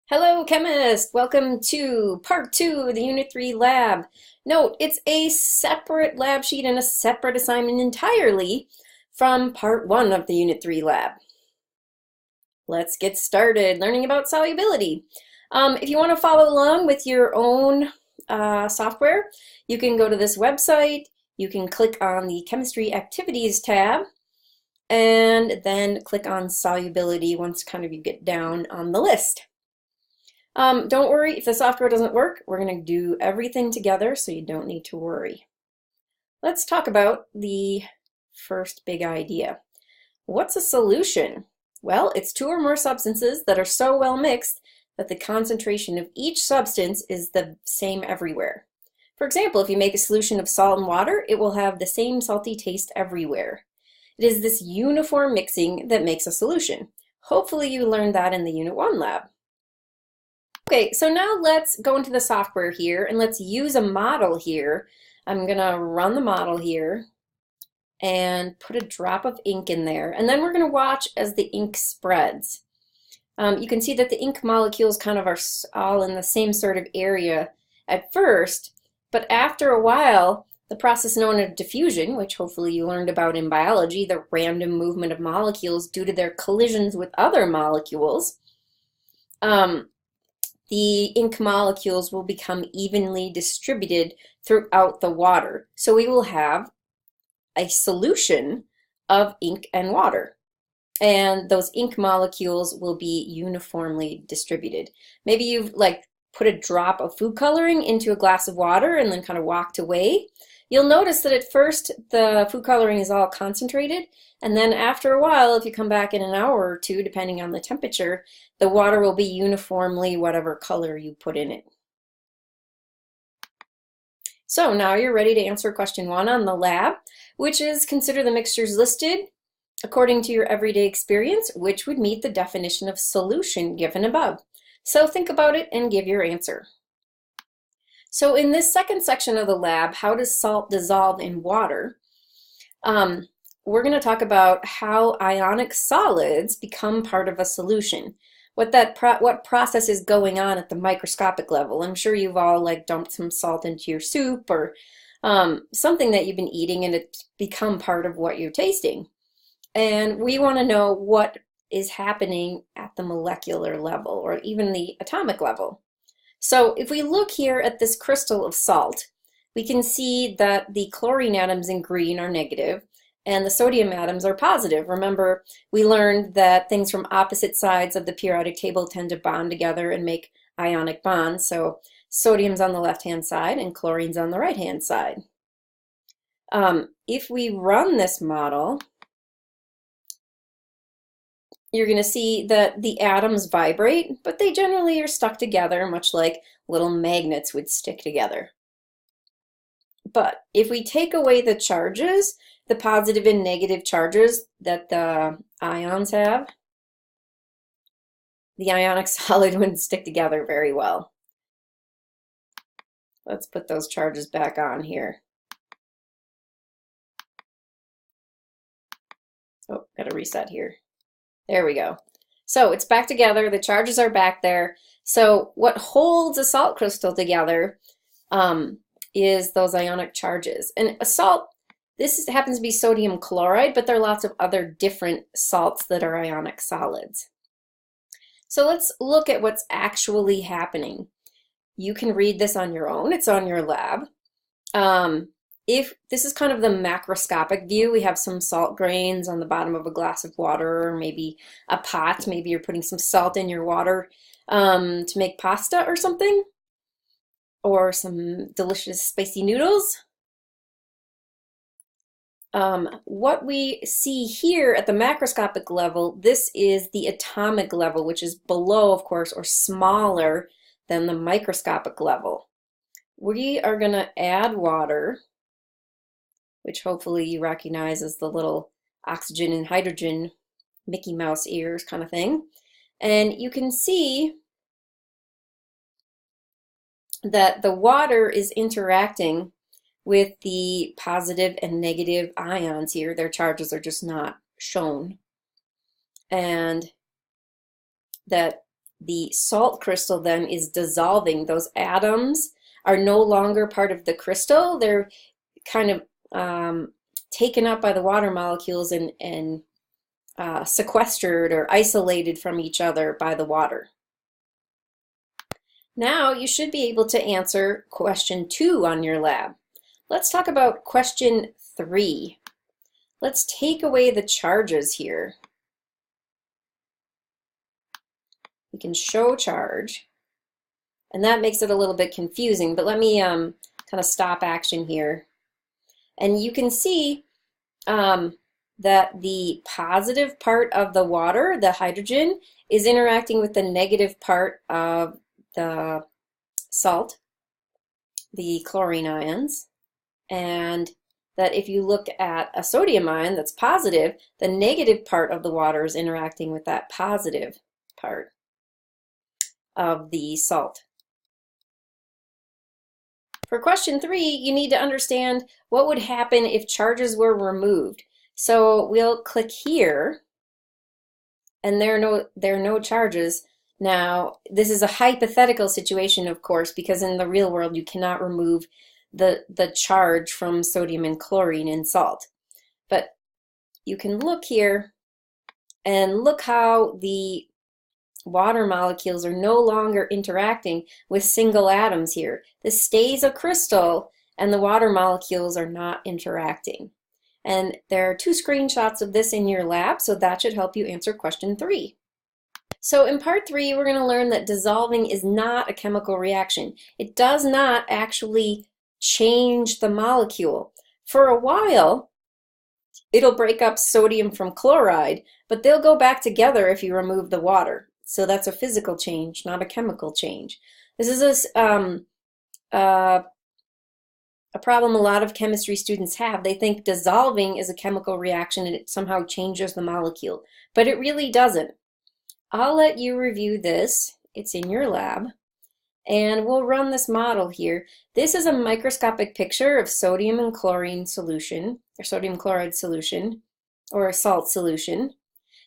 Hello, chemist! Welcome to part 2 of the Unit 3 lab. Note, it's a separate lab sheet and a separate assignment entirely from part 1 of the Unit 3 lab. Let's get started learning about solubility. If you want to follow along with your own software, you can go to this website, you can click on the Chemistry Activities tab, and then click on solubility once kind of you get down on the list. Don't worry if the software doesn't work. We're going to do everything together, so you don't need to worry. Let's talk about the first big idea. What's a solution? Well, it's two or more substances that are so well mixed that the concentration of each substance is the same everywhere. For example, if you make a solution of salt and water, it will have the same salty taste everywhere. It is this uniform mixing that makes a solution. Hopefully you learned that in the Unit 1 lab. Okay, so now let's go into the software here and let's use a model here. I'm gonna run the model here and put a drop of ink in there, and then we're gonna watch as the ink spreads. You can see that the ink molecules kind of are all in the same sort of area at first, but after a while, the process known as diffusion, which hopefully you learned about in biology, the random movement of molecules due to their collisions with other molecules, the ink molecules will become evenly distributed throughout the water. So we will have a solution of ink and water. And those ink molecules will be uniformly distributed. Maybe you've put a drop of food coloring into a glass of water and then kind of walked away. You'll notice that at first the food coloring is all concentrated, and then after a while, if you come back in an hour or two, depending on the temperature, the water will be uniformly whatever color you put in it. So now you're ready to answer question 1 on the lab, which is consider the mixtures listed according to your everyday experience, which would meet the definition of solution given above. So think about it and give your answer. So in this second section of the lab, how does salt dissolve in water? We're going to talk about how ionic solids become part of a solution. What process is going on at the microscopic level. I'm sure you've all dumped some salt into your soup or something that you've been eating and it's become part of what you're tasting. And we want to know what is happening at the molecular level or even the atomic level. So if we look here at this crystal of salt, we can see that the chlorine atoms in green are negative and the sodium atoms are positive. Remember, we learned that things from opposite sides of the periodic table tend to bond together and make ionic bonds. So sodium's on the left-hand side and chlorine's on the right-hand side. If we run this model, you're going to see that the atoms vibrate, but they generally are stuck together, much like little magnets would stick together. But if we take away the charges, the positive and negative charges that the ions have, the ionic solid wouldn't stick together very well. Let's put those charges back on here. Oh, gotta reset here. There we go. So it's back together, the charges are back there. So what holds a salt crystal together is those ionic charges. And a salt, happens to be sodium chloride, but there are lots of other different salts that are ionic solids. So let's look at what's actually happening. You can read this on your own, it's on your lab. If this is kind of the macroscopic view, we have some salt grains on the bottom of a glass of water, or maybe a pot. Maybe you're putting some salt in your water to make pasta or something, or some delicious spicy noodles. What we see here at the macroscopic level, this is the atomic level, which is below, of course, or smaller than the microscopic level. We are going to add water, which hopefully you recognize as the little oxygen and hydrogen Mickey Mouse ears kind of thing. And you can see that the water is interacting with the positive and negative ions here. Their charges are just not shown. And that the salt crystal then is dissolving. Those atoms are no longer part of the crystal. They're kind of taken up by the water molecules and sequestered or isolated from each other by the water. Now you should be able to answer question 2 on your lab. Let's talk about question 3. Let's take away the charges here. We can show charge, and that makes it a little bit confusing, but let me kind of stop action here. And you can see that the positive part of the water, the hydrogen, is interacting with the negative part of the salt, the chlorine ions, and that if you look at a sodium ion that's positive, the negative part of the water is interacting with that positive part of the salt. For question 3, you need to understand what would happen if charges were removed. So we'll click here, and there are no charges. Now, this is a hypothetical situation, of course, because in the real world you cannot remove the charge from sodium and chlorine in salt. But you can look here and look how the water molecules are no longer interacting with single atoms here. This stays a crystal, and the water molecules are not interacting. And there are 2 screenshots of this in your lab, so that should help you answer question 3. So in part 3, we're going to learn that dissolving is not a chemical reaction. It does not actually change the molecule. For a while, it'll break up sodium from chloride, but they'll go back together if you remove the water. So that's a physical change, not a chemical change. This is a problem a lot of chemistry students have. They think dissolving is a chemical reaction and it somehow changes the molecule, but it really doesn't. I'll let you review this. It's in your lab, and we'll run this model here. This is a microscopic picture of sodium and chlorine solution, or sodium chloride solution, or a salt solution.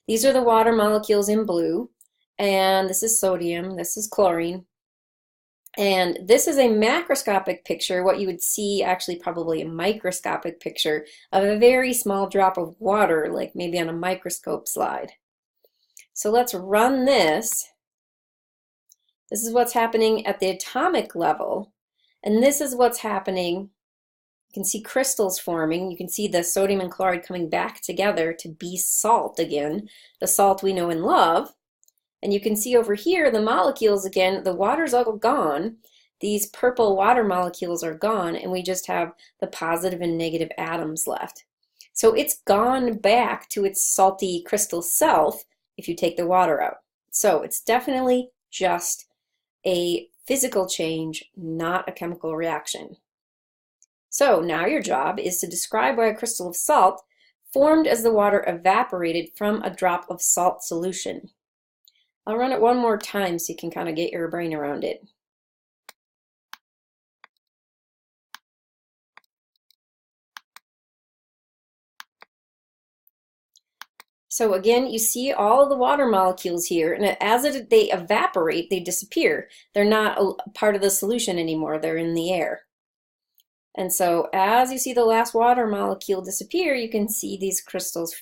These are the water molecules in blue, and this is sodium, this is chlorine. And this is a macroscopic picture, what you would see, actually probably a microscopic picture of a very small drop of water, like maybe on a microscope slide. So let's run this. This is what's happening at the atomic level, and this is what's happening. You can see crystals forming. You can see the sodium and chloride coming back together to be salt again, the salt we know and love. And you can see over here the molecules again, the water's all gone. These purple water molecules are gone, and we just have the positive and negative atoms left. So it's gone back to its salty crystal self if you take the water out. So it's definitely just a physical change, not a chemical reaction. So now your job is to describe why a crystal of salt formed as the water evaporated from a drop of salt solution. I'll run it one more time so you can kind of get your brain around it. So again, you see all of the water molecules here, and as they evaporate, they disappear. They're not a part of the solution anymore, they're in the air. And so as you see the last water molecule disappear, you can see these crystals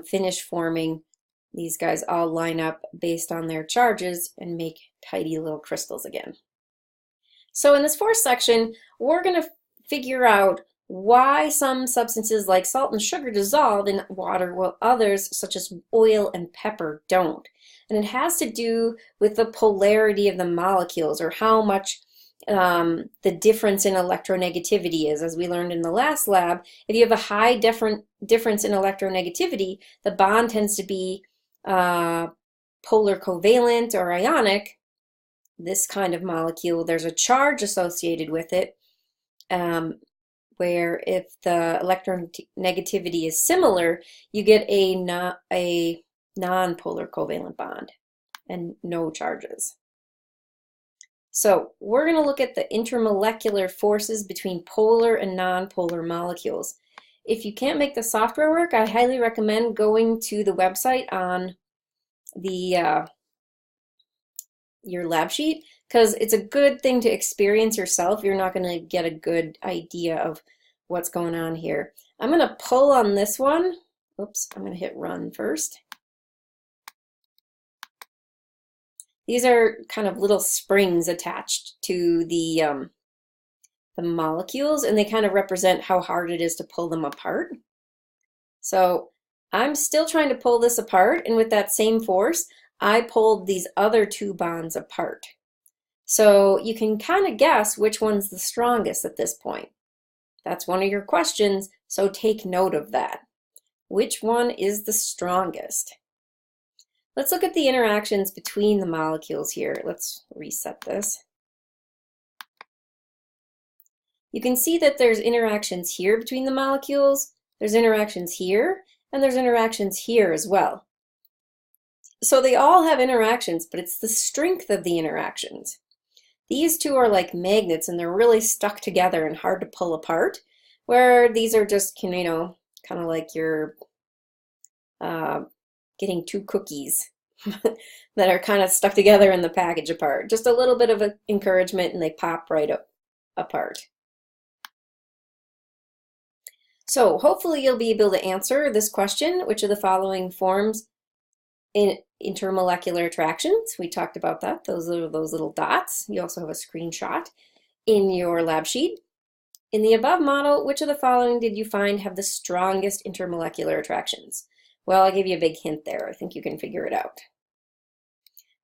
finish forming. These guys all line up based on their charges and make tidy little crystals again. So in this 4th section, we're going to figure out why some substances like salt and sugar dissolve in water while others, such as oil and pepper, don't. And it has to do with the polarity of the molecules, or how much the difference in electronegativity is. As we learned in the last lab, if you have a high difference in electronegativity, the bond tends to be polar covalent or ionic. This kind of molecule, there's a charge associated with it, where if the electronegativity is similar, you get a non-polar covalent bond and no charges. So we're going to look at the intermolecular forces between polar and non-polar molecules. If you can't make the software work, I highly recommend going to the website on the your lab sheet, because it's a good thing to experience yourself. You're not going to get a good idea of what's going on here. I'm going to pull on this one. Oops, I'm going to hit run first. These are kind of little springs attached to the molecules, and they kind of represent how hard it is to pull them apart. So I'm still trying to pull this apart, and with that same force, I pulled these other two bonds apart. So you can kind of guess which one's the strongest at this point. That's one of your questions, so take note of that. Which one is the strongest? Let's look at the interactions between the molecules here. Let's reset this. You can see that there's interactions here between the molecules, there's interactions here, and there's interactions here as well. So they all have interactions, but it's the strength of the interactions. These two are like magnets, and they're really stuck together and hard to pull apart, where these are just, you know, kind of like you're getting two cookies that are kind of stuck together in the package apart. Just a little bit of encouragement, and they pop right apart. So hopefully you'll be able to answer this question: which of the following forms in intermolecular attractions? We talked about that. Those are those little dots. You also have a screenshot in your lab sheet. In the above model, which of the following did you find have the strongest intermolecular attractions? Well, I'll give you a big hint there. I think you can figure it out.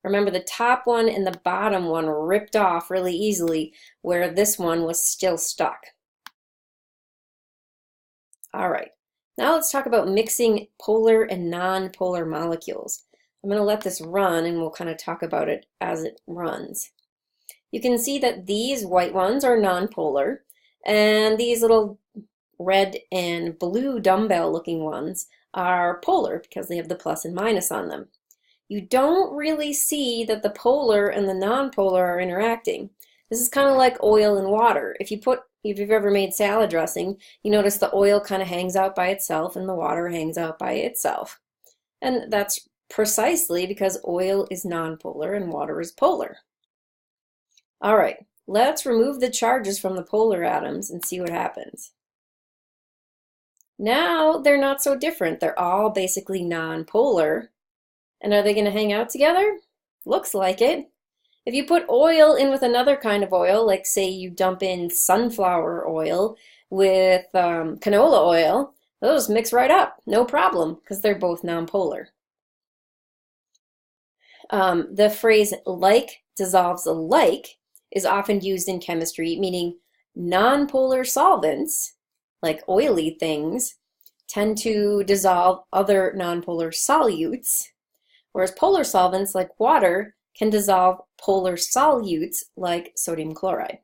Remember, the top one and the bottom one ripped off really easily, where this one was still stuck. All right, now let's talk about mixing polar and non-polar molecules. I'm going to let this run, and we'll kind of talk about it as it runs. You can see that these white ones are non-polar, and these little red and blue dumbbell looking ones are polar because they have the plus and minus on them. You don't really see that the polar and the non-polar are interacting. This is kind of like oil and water. If you've ever made salad dressing, you notice the oil kind of hangs out by itself and the water hangs out by itself. And that's precisely because oil is non-polar and water is polar. All right, let's remove the charges from the polar atoms and see what happens. Now they're not so different. They're all basically non-polar. And are they going to hang out together? Looks like it. If you put oil in with another kind of oil, like say you dump in sunflower oil with canola oil, those mix right up, no problem, because they're both nonpolar. The phrase like dissolves alike is often used in chemistry, meaning nonpolar solvents, like oily things, tend to dissolve other nonpolar solutes, whereas polar solvents like water can dissolve polar solutes like sodium chloride.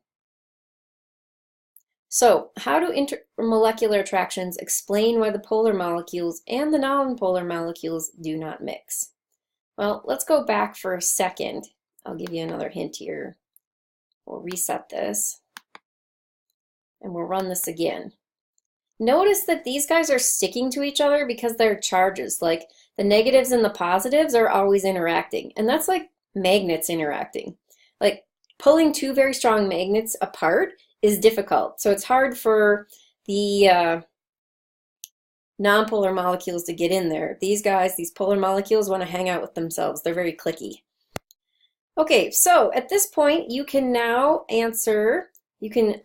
So, how do intermolecular attractions explain why the polar molecules and the nonpolar molecules do not mix? Well, let's go back for a second. I'll give you another hint here. We'll reset this, and we'll run this again. Notice that these guys are sticking to each other because they're charges. Like the negatives and the positives are always interacting, and that's like magnets interacting. Like pulling two very strong magnets apart is difficult. So it's hard for the nonpolar molecules to get in there. These guys, these polar molecules, want to hang out with themselves. They're very cliquey. Okay, so at this point you can now answer. You can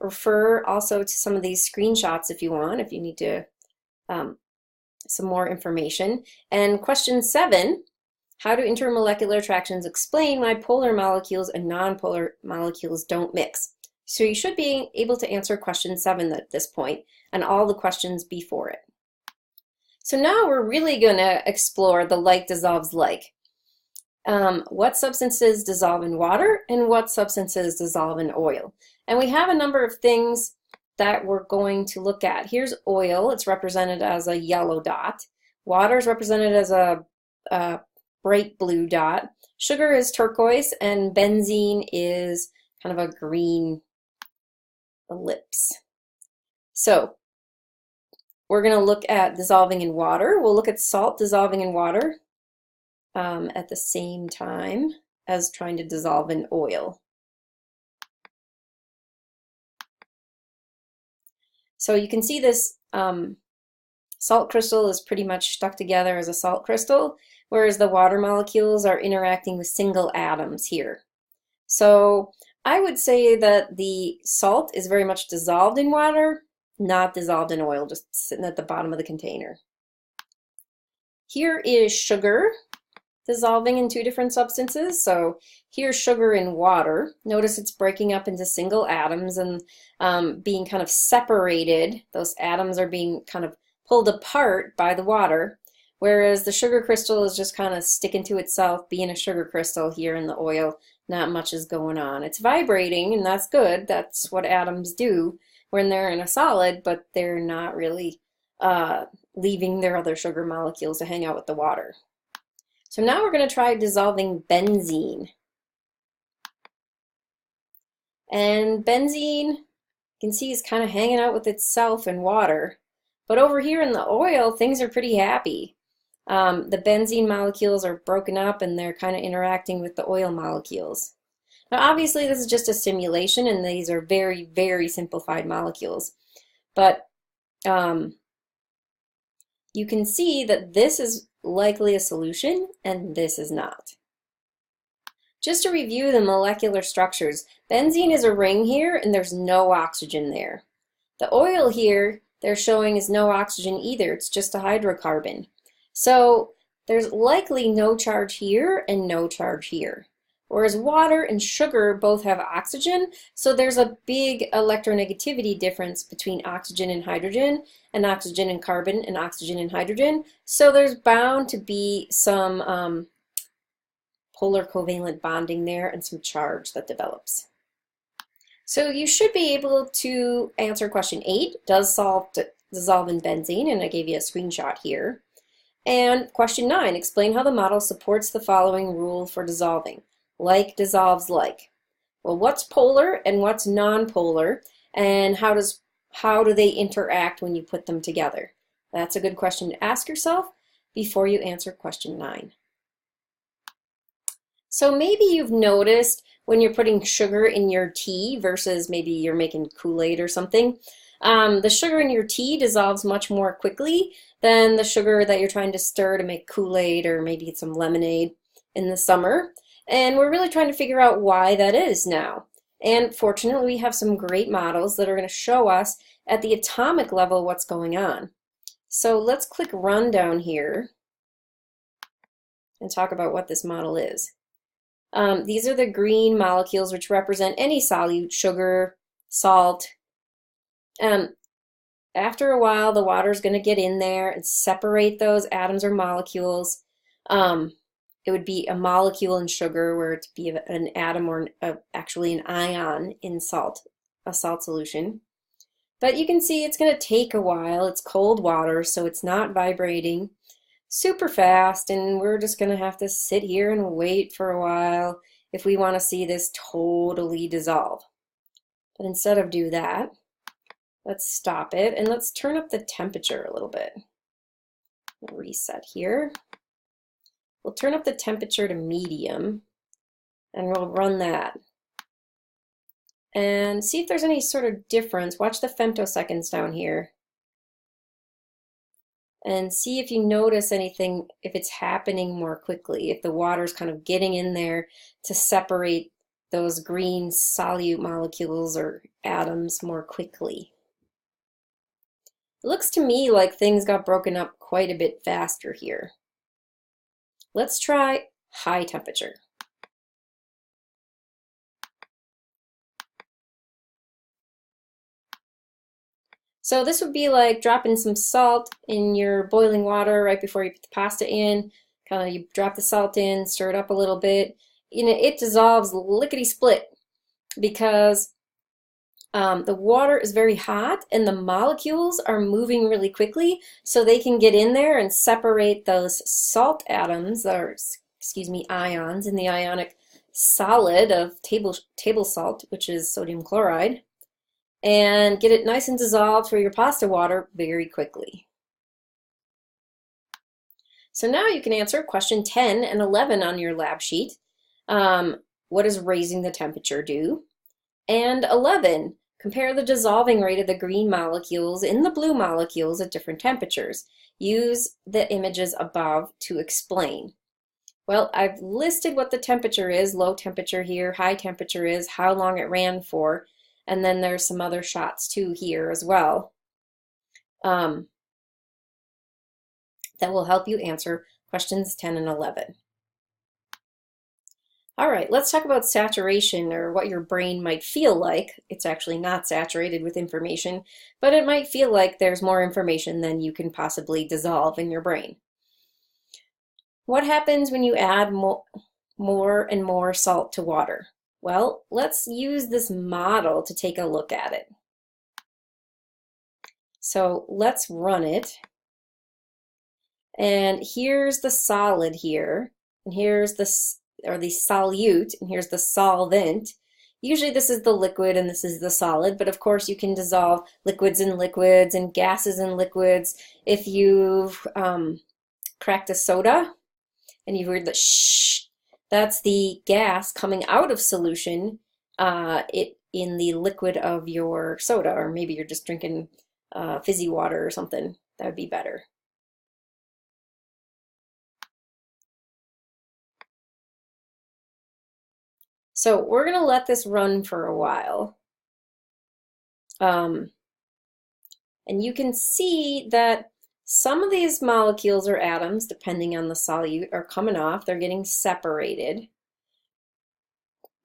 refer also to some of these screenshots if you want, if you need to some more information. And question 7, how do intermolecular attractions explain why polar molecules and nonpolar molecules don't mix? So you should be able to answer question 7 at this point and all the questions before it. So now we're really going to explore the like dissolves like. What substances dissolve in water and what substances dissolve in oil? And we have a number of things that we're going to look at. Here's oil. It's represented as a yellow dot. Water is represented as a bright blue dot. Sugar is turquoise, and benzene is kind of a green ellipse. So we're going to look at dissolving in water. We'll look at salt dissolving in water at the same time. as trying to dissolve in oil. So you can see this salt crystal is pretty much stuck together as a salt crystal, whereas the water molecules are interacting with single atoms here. So I would say that the salt is very much dissolved in water, not dissolved in oil, just sitting at the bottom of the container. Here is sugar dissolving in two different substances. So here's sugar in water. Notice it's breaking up into single atoms and being kind of separated. Those atoms are being kind of pulled apart by the water, whereas the sugar crystal is just kind of sticking to itself, being a sugar crystal here in the oil. Not much is going on. It's vibrating, and that's good. That's what atoms do when they're in a solid, but they're not really leaving their other sugar molecules to hang out with the water. So now we're going to try dissolving benzene. And benzene, you can see, is kind of hanging out with itself in water. But over here in the oil, things are pretty happy. The benzene molecules are broken up and they're kind of interacting with the oil molecules. Now obviously this is just a simulation and these are very, very simplified molecules. But you can see that this is likely a solution and this is not. Just to review the molecular structures, benzene is a ring here and there's no oxygen there. The oil here they're showing is no oxygen either, it's just a hydrocarbon. So there's likely no charge here and no charge here. Whereas water and sugar both have oxygen, so there's a big electronegativity difference between oxygen and oxygen and carbon, and oxygen and hydrogen. So there's bound to be some polar covalent bonding there and some charge that develops. So you should be able to answer question 8, does salt dissolve in benzene? And I gave you a screenshot here. And question 9, explain how the model supports the following rule for dissolving. Like dissolves like. Well, what's polar and what's non-polar, and how do they interact when you put them together? That's a good question to ask yourself before you answer question 9. So maybe you've noticed when you're putting sugar in your tea versus maybe you're making Kool-Aid or something, the sugar in your tea dissolves much more quickly than the sugar that you're trying to stir to make Kool-Aid or maybe some lemonade in the summer. And we're really trying to figure out why that is now. And fortunately, we have some great models that are going to show us at the atomic level what's going on. So let's click Run down here and talk about what this model is. These are the green molecules which represent any solute, sugar, salt. After a while, the water is going to get in there and separate those atoms or molecules. It would be a molecule in sugar where it'd be an atom or actually an ion in salt, a salt solution. But you can see it's going to take a while. It's cold water, so it's not vibrating super fast, and we're just going to have to sit here and wait for a while if we want to see this totally dissolve. But instead of do that, let's stop it and let's turn up the temperature a little bit. We'll reset here. We'll turn up the temperature to medium and we'll run that. And see if there's any sort of difference. Watch the femtoseconds down here. And see if you notice anything, if it's happening more quickly, if the water's kind of getting in there to separate those green solute molecules or atoms more quickly. It looks to me like things got broken up quite a bit faster here. Let's try high temperature. So this would be like dropping some salt in your boiling water right before you put the pasta in. Kind of you drop the salt in, stir it up a little bit. You know, it dissolves lickety-split because the water is very hot and the molecules are moving really quickly, so they can get in there and separate those salt atoms, or excuse me, ions in the ionic solid of table salt, which is sodium chloride, and get it nice and dissolved for your pasta water very quickly. So now you can answer question 10 and 11 on your lab sheet. What does raising the temperature do? And 11, compare the dissolving rate of the green molecules in the blue molecules at different temperatures. Use the images above to explain. Well, I've listed what the temperature is, low temperature here, high temperature is, how long it ran for, and then there's some other shots too here as well that will help you answer questions 10 and 11. All right, let's talk about saturation, or what your brain might feel like. It's actually not saturated with information, but it might feel like there's more information than you can possibly dissolve in your brain. What happens when you add more and more salt to water? Well, let's use this model to take a look at it. So let's run it. And here's the solid here, and here's the solute, and here's the solvent. Usually this is the liquid and this is the solid, but of course you can dissolve liquids in liquids and gases in liquids. If you've cracked a soda and you've heard the shh, that's the gas coming out of solution in the liquid of your soda, or maybe you're just drinking fizzy water or something. That would be better. So we're going to let this run for a while. And you can see that some of these molecules or atoms, depending on the solute, are coming off. They're getting separated.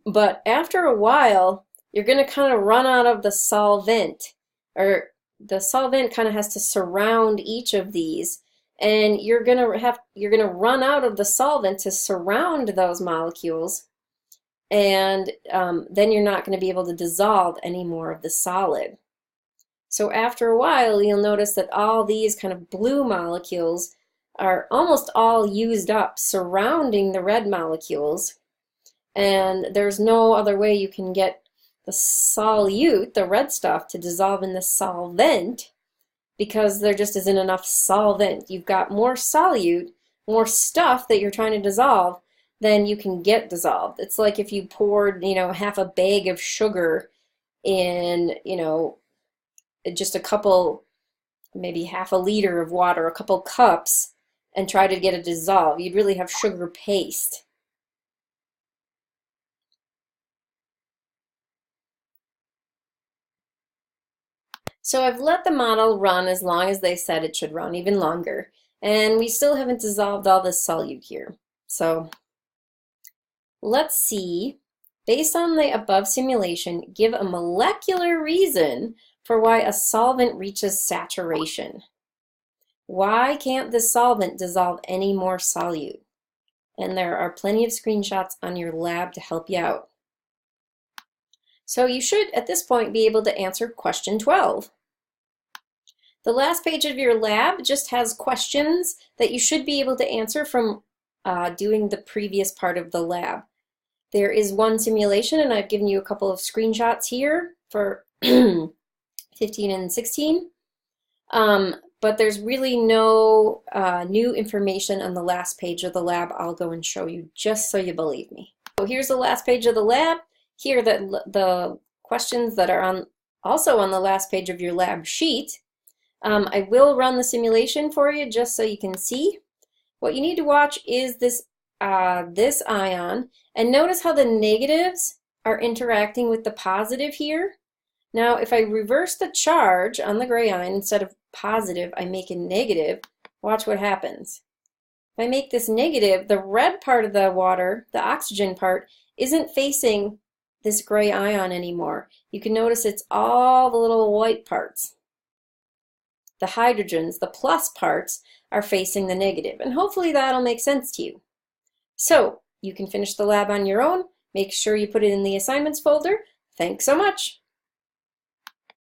But after a while, you're going to kind of run out of the solvent, or the solvent kind of has to surround each of these. And you're going to run out of the solvent to surround those molecules. And then you're not going to be able to dissolve any more of the solid. So after a while, you'll notice that all these kind of blue molecules are almost all used up surrounding the red molecules, and there's no other way you can get the solute, the red stuff, to dissolve in the solvent, because there just isn't enough solvent. You've got more solute, more stuff that you're trying to dissolve than you can get dissolved. It's like if you poured, half a bag of sugar in, just a couple, maybe half a liter of water, a couple cups, and try to get it dissolved. You'd really have sugar paste. So I've let the model run as long as they said it should run, even longer. And we still haven't dissolved all this solute here. So let's see, based on the above simulation, give a molecular reason for why a solvent reaches saturation. Why can't this solvent dissolve any more solute? And there are plenty of screenshots on your lab to help you out. So you should, at this point, be able to answer question 12. The last page of your lab just has questions that you should be able to answer from doing the previous part of the lab. There is one simulation, and I've given you a couple of screenshots here for 15 and 16. But there's really no new information on the last page of the lab. I'll go and show you just so you believe me. So here's the last page of the lab. Here are the questions that are also on the last page of your lab sheet. I will run the simulation for you just so you can see. What you need to watch is this ion, and notice how the negatives are interacting with the positive here. Now if I reverse the charge on the gray ion, instead of positive I make a negative, watch what happens. If I make this negative, the red part of the water, the oxygen part, isn't facing this gray ion anymore. You can notice it's all the little white parts. The hydrogens, the plus parts, are facing the negative, and hopefully that'll make sense to you. So you can finish the lab on your own. Make sure you put it in the assignments folder. Thanks so much.